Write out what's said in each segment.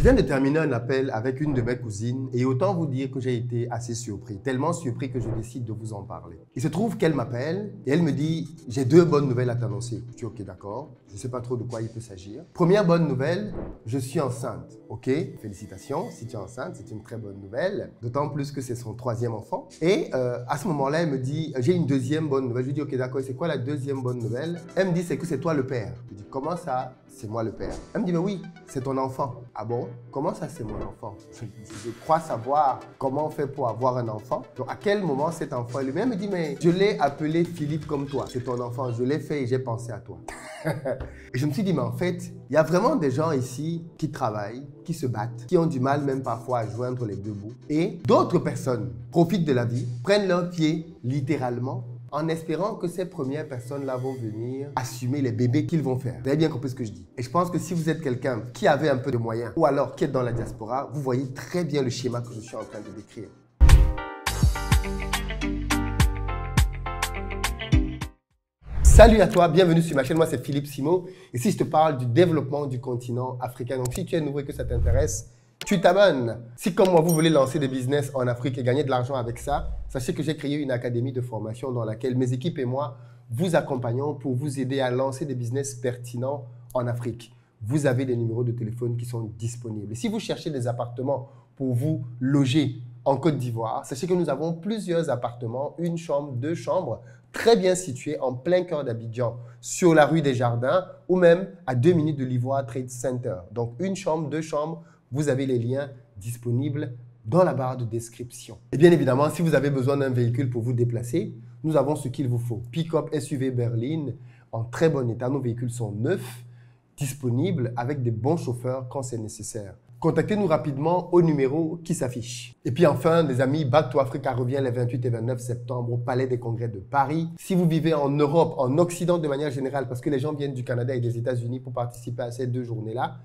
Je viens de terminer un appel avec une de mes cousines et autant vous dire que j'ai été assez surpris, tellement surpris que je décide de vous en parler. Il se trouve qu'elle m'appelle et elle me dit « J'ai deux bonnes nouvelles à t'annoncer ». Je dis « Ok, d'accord, je ne sais pas trop de quoi il peut s'agir ». Première bonne nouvelle, je suis enceinte. Ok, félicitations, si tu es enceinte, c'est une très bonne nouvelle, d'autant plus que c'est son troisième enfant. Et à ce moment-là, elle me dit « J'ai une deuxième bonne nouvelle ». Je lui dis « Ok, d'accord, c'est quoi la deuxième bonne nouvelle ?» Elle me dit « C'est que c'est toi le père ». Je dis « Comment ça, c'est moi le père ?» Elle me dit « Mais oui, c'est ton enfant ». Ah bon? Comment ça, c'est mon enfant? Je crois savoir comment on fait pour avoir un enfant. Donc, à quel moment cet enfant est lui-même? Elle me dit, mais je l'ai appelé Philippe comme toi. C'est ton enfant, je l'ai fait et j'ai pensé à toi. Et je me suis dit, mais en fait, il y a vraiment des gens ici qui travaillent, qui se battent, qui ont du mal même parfois à joindre les deux bouts. Et d'autres personnes profitent de la vie, prennent leurs pieds littéralement, en espérant que ces premières personnes-là vont venir assumer les bébés qu'ils vont faire. Vous avez bien compris ce que je dis. Et je pense que si vous êtes quelqu'un qui avait un peu de moyens, ou alors qui est dans la diaspora, vous voyez très bien le schéma que je suis en train de décrire. Salut à toi, bienvenue sur ma chaîne, moi c'est Philippe Simo. Ici je te parle du développement du continent africain. Donc si tu es nouveau et que ça t'intéresse, tu t'abonnes. Si comme moi vous voulez lancer des business en Afrique et gagner de l'argent avec ça, sachez que j'ai créé une académie de formation dans laquelle mes équipes et moi vous accompagnons pour vous aider à lancer des business pertinents en Afrique. Vous avez des numéros de téléphone qui sont disponibles. Et si vous cherchez des appartements pour vous loger en Côte d'Ivoire, sachez que nous avons plusieurs appartements, une chambre, deux chambres, très bien situés en plein cœur d'Abidjan, sur la rue des Jardins ou même à 2 minutes de l'Ivoire Trade Center. Donc une chambre, deux chambres, vous avez les liens disponibles dans la barre de description. Et bien évidemment, si vous avez besoin d'un véhicule pour vous déplacer, nous avons ce qu'il vous faut. Pick-up SUV berline en très bon état. Nos véhicules sont neufs, disponibles avec des bons chauffeurs quand c'est nécessaire. Contactez-nous rapidement au numéro qui s'affiche. Et puis enfin, les amis, Back to Africa revient les 28 et 29 septembre au Palais des Congrès de Paris. Si vous vivez en Europe, en Occident de manière générale, parce que les gens viennent du Canada et des États-Unis pour participer à ces deux journées-là,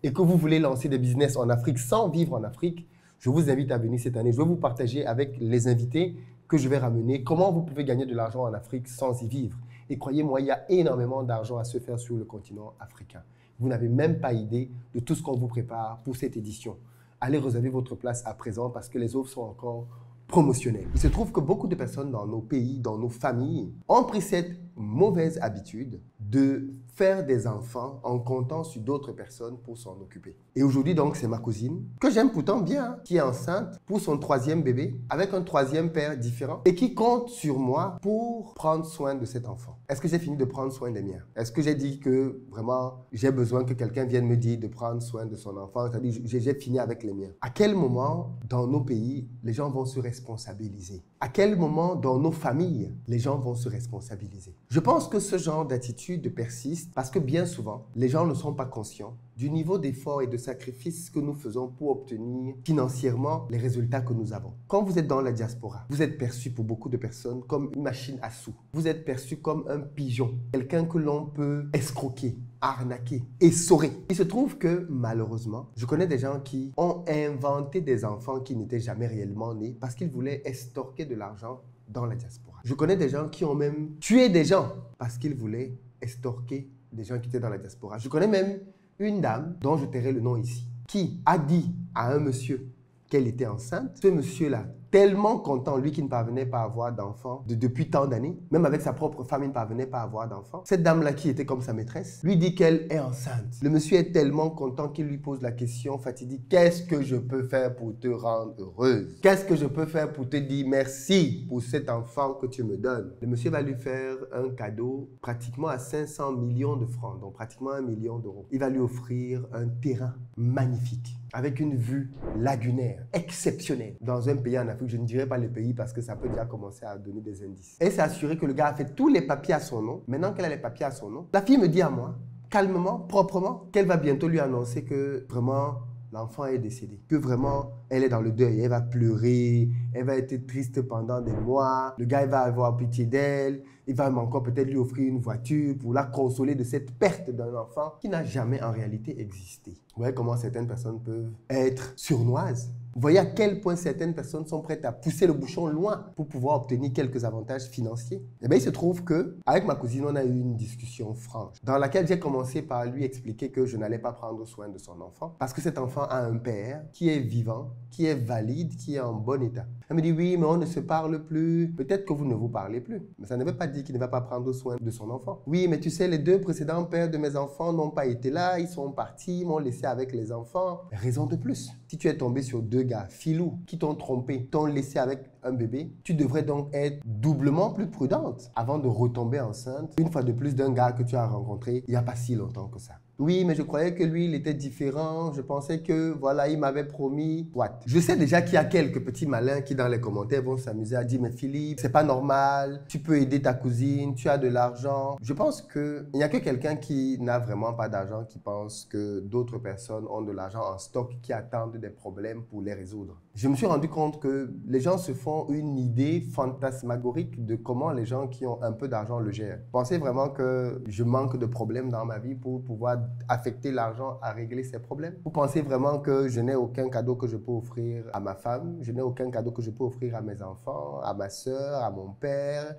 et que vous voulez lancer des business en Afrique sans vivre en Afrique, je vous invite à venir cette année. Je vais vous partager avec les invités que je vais ramener comment vous pouvez gagner de l'argent en Afrique sans y vivre. Et croyez-moi, il y a énormément d'argent à se faire sur le continent africain. Vous n'avez même pas idée de tout ce qu'on vous prépare pour cette édition. Allez réserver votre place à présent parce que les offres sont encore promotionnelles. Il se trouve que beaucoup de personnes dans nos pays, dans nos familles, ont pris cette mauvaise habitude de faire des enfants en comptant sur d'autres personnes pour s'en occuper. Et aujourd'hui, donc, c'est ma cousine, que j'aime pourtant bien, qui est enceinte pour son troisième bébé, avec un troisième père différent, et qui compte sur moi pour prendre soin de cet enfant. Est-ce que j'ai fini de prendre soin des miens? Est-ce que j'ai dit que vraiment, j'ai besoin que quelqu'un vienne me dire de prendre soin de son enfant? C'est-à-dire, j'ai fini avec les miens. À quel moment, dans nos pays, les gens vont se responsabiliser? À quel moment, dans nos familles, les gens vont se responsabiliser? Je pense que ce genre d'attitude persiste parce que bien souvent, les gens ne sont pas conscients du niveau d'effort et de sacrifice que nous faisons pour obtenir financièrement les résultats que nous avons. Quand vous êtes dans la diaspora, vous êtes perçu pour beaucoup de personnes comme une machine à sous. Vous êtes perçu comme un pigeon, quelqu'un que l'on peut escroquer, arnaquer, essorer. Il se trouve que malheureusement, je connais des gens qui ont inventé des enfants qui n'étaient jamais réellement nés parce qu'ils voulaient estorquer de l'argent dans la diaspora. Je connais des gens qui ont même tué des gens parce qu'ils voulaient estorquer des gens qui étaient dans la diaspora. Je connais même une dame, dont je tairai le nom ici, qui a dit à un monsieur qu'elle était enceinte. Ce monsieur-là, tellement content, lui qui ne parvenait pas à avoir d'enfant depuis tant d'années, même avec sa propre femme, il ne parvenait pas à avoir d'enfant. Cette dame-là qui était comme sa maîtresse, lui dit qu'elle est enceinte. Le monsieur est tellement content qu'il lui pose la question fatidique, qu'est-ce que je peux faire pour te rendre heureuse? Qu'est-ce que je peux faire pour te dire merci pour cet enfant que tu me donnes? Le monsieur va lui faire un cadeau pratiquement à 500 millions de francs, donc pratiquement 1 million d'euros. Il va lui offrir un terrain magnifique, avec une vue lagunaire, exceptionnelle, dans un pays en Afrique. Je ne dirais pas le pays parce que ça peut déjà commencer à donner des indices. Elle s'est assurée que le gars a fait tous les papiers à son nom. Maintenant qu'elle a les papiers à son nom, la fille me dit à moi, calmement, proprement, qu'elle va bientôt lui annoncer que vraiment l'enfant est décédé. Que vraiment, elle est dans le deuil. Elle va pleurer, elle va être triste pendant des mois. Le gars, il va avoir pitié d'elle. Il va encore peut-être lui offrir une voiture pour la consoler de cette perte d'un enfant qui n'a jamais en réalité existé. Vous voyez comment certaines personnes peuvent être sournoises. Voyez à quel point certaines personnes sont prêtes à pousser le bouchon loin pour pouvoir obtenir quelques avantages financiers. Eh bien, il se trouve que avec ma cousine, on a eu une discussion franche dans laquelle j'ai commencé par lui expliquer que je n'allais pas prendre soin de son enfant parce que cet enfant a un père qui est vivant, qui est valide, qui est en bon état. Elle me dit oui, mais on ne se parle plus. Peut-être que vous ne vous parlez plus. Mais ça ne veut pas dire qu'il ne va pas prendre soin de son enfant. Oui, mais tu sais, les 2 précédents pères de mes enfants n'ont pas été là, ils sont partis, m'ont laissé avec les enfants. Raison de plus. Si tu es tombé sur 2 gars, filous, qui t'ont trompé, t'ont laissé avec un bébé, tu devrais donc être doublement plus prudente avant de retomber enceinte, une fois de plus d'un gars que tu as rencontré il n'y a pas si longtemps que ça. Oui, mais je croyais que lui, il était différent. Je pensais que, voilà, il m'avait promis. What? Je sais déjà qu'il y a quelques petits malins qui, dans les commentaires, vont s'amuser à dire, mais Philippe, c'est pas normal. Tu peux aider ta cousine, tu as de l'argent. Je pense qu'il n'y a que quelqu'un qui n'a vraiment pas d'argent qui pense que d'autres personnes ont de l'argent en stock qui attendent des problèmes pour les résoudre. Je me suis rendu compte que les gens se font une idée fantasmagorique de comment les gens qui ont un peu d'argent le gèrent. Pensez vraiment que je manque de problèmes dans ma vie pour pouvoir affecter l'argent à régler ces problèmes? Vous pensez vraiment que je n'ai aucun cadeau que je peux offrir à ma femme? Je n'ai aucun cadeau que je peux offrir à mes enfants, à ma soeur, à mon père?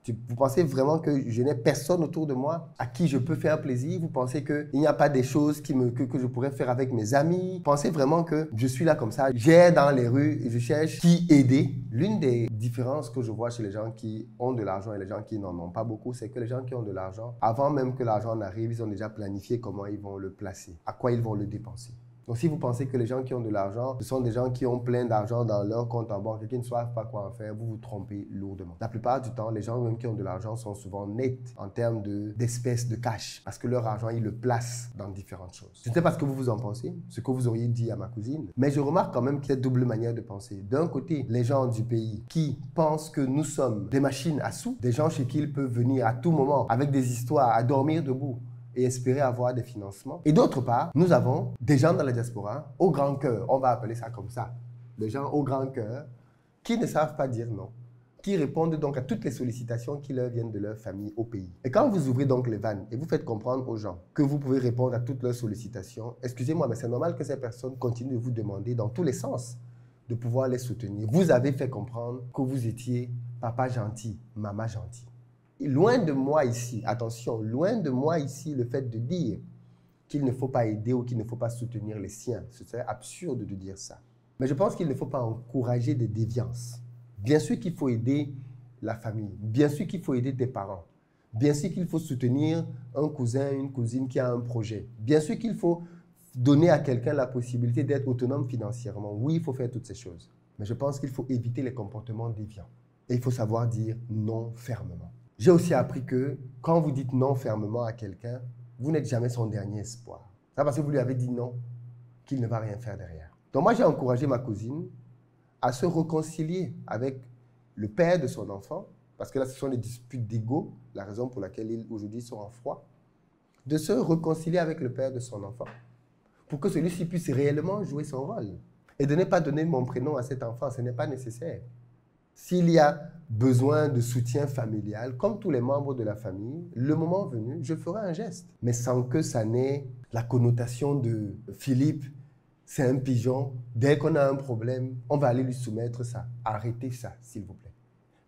Vous pensez vraiment que je n'ai personne autour de moi à qui je peux faire plaisir? Vous pensez qu'il n'y a pas des choses que je pourrais faire avec mes amis? Vous pensez vraiment que je suis là comme ça? J'erre dans les rues et je cherche qui aider? L'une des différences que je vois chez les gens qui ont de l'argent et les gens qui n'en ont pas beaucoup, c'est que les gens qui ont de l'argent, avant même que l'argent n'arrive, ils ont déjà planifié comment ils vont le placer, à quoi ils vont le dépenser. Donc, si vous pensez que les gens qui ont de l'argent, ce sont des gens qui ont plein d'argent dans leur compte en banque et qui ne savent pas quoi en faire, vous vous trompez lourdement. La plupart du temps, les gens même qui ont de l'argent sont souvent nets en termes d'espèces de cash parce que leur argent, ils le placent dans différentes choses. Je ne sais pas ce que vous en pensez, ce que vous auriez dit à ma cousine, mais je remarque quand même qu'il y a double manière de penser. D'un côté, les gens du pays qui pensent que nous sommes des machines à sous, des gens chez qui ils peuvent venir à tout moment avec des histoires, à dormir debout, et espérer avoir des financements. Et d'autre part, nous avons des gens dans la diaspora, au grand cœur, on va appeler ça comme ça, des gens au grand cœur, qui ne savent pas dire non, qui répondent donc à toutes les sollicitations qui leur viennent de leur famille au pays. Et quand vous ouvrez donc les vannes et vous faites comprendre aux gens que vous pouvez répondre à toutes leurs sollicitations, excusez-moi, mais c'est normal que ces personnes continuent de vous demander dans tous les sens de pouvoir les soutenir. Vous avez fait comprendre que vous étiez papa gentil, maman gentil. Loin de moi ici, attention, loin de moi ici le fait de dire qu'il ne faut pas aider ou qu'il ne faut pas soutenir les siens. Ce serait absurde de dire ça. Mais je pense qu'il ne faut pas encourager des déviances. Bien sûr qu'il faut aider la famille. Bien sûr qu'il faut aider tes parents. Bien sûr qu'il faut soutenir un cousin, une cousine qui a un projet. Bien sûr qu'il faut donner à quelqu'un la possibilité d'être autonome financièrement. Oui, il faut faire toutes ces choses. Mais je pense qu'il faut éviter les comportements déviants. Et il faut savoir dire non fermement. J'ai aussi appris que quand vous dites non fermement à quelqu'un, vous n'êtes jamais son dernier espoir. C'est parce que vous lui avez dit non qu'il ne va rien faire derrière. Donc moi, j'ai encouragé ma cousine à se réconcilier avec le père de son enfant, parce que là, ce sont des disputes d'ego, la raison pour laquelle ils aujourd'hui sont en froid, de se réconcilier avec le père de son enfant, pour que celui-ci puisse réellement jouer son rôle. Et de ne pas donner mon prénom à cet enfant, ce n'est pas nécessaire. S'il y a besoin de soutien familial, comme tous les membres de la famille, le moment venu, je ferai un geste. Mais sans que ça n'ait la connotation de Philippe, c'est un pigeon. Dès qu'on a un problème, on va aller lui soumettre ça. Arrêtez ça, s'il vous plaît.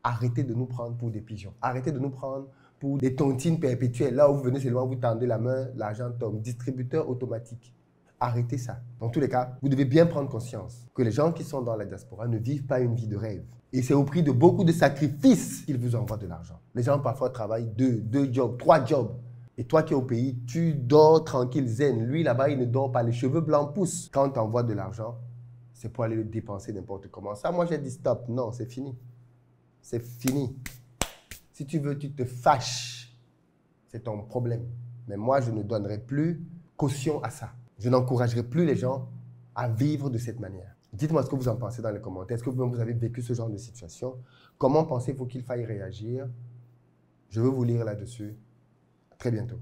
Arrêtez de nous prendre pour des pigeons. Arrêtez de nous prendre pour des tontines perpétuelles. Là où vous venez seulement, vous tendez la main, l'argent tombe. Distributeur automatique. Arrêtez ça. Dans tous les cas, vous devez bien prendre conscience que les gens qui sont dans la diaspora ne vivent pas une vie de rêve. Et c'est au prix de beaucoup de sacrifices qu'ils vous envoient de l'argent. Les gens parfois travaillent deux jobs, 3 jobs. Et toi qui es au pays, tu dors tranquille, zen. Lui là-bas, il ne dort pas. Les cheveux blancs poussent. Quand tu envoies de l'argent, c'est pour aller le dépenser n'importe comment. Ça, moi, j'ai dit stop. Non, c'est fini. C'est fini. Si tu veux, tu te fâches. C'est ton problème. Mais moi, je ne donnerai plus caution à ça. Je n'encouragerai plus les gens à vivre de cette manière. Dites-moi ce que vous en pensez dans les commentaires. Est-ce que vous avez vécu ce genre de situation? Comment pensez-vous qu'il faille réagir? Je veux vous lire là-dessus. À très bientôt.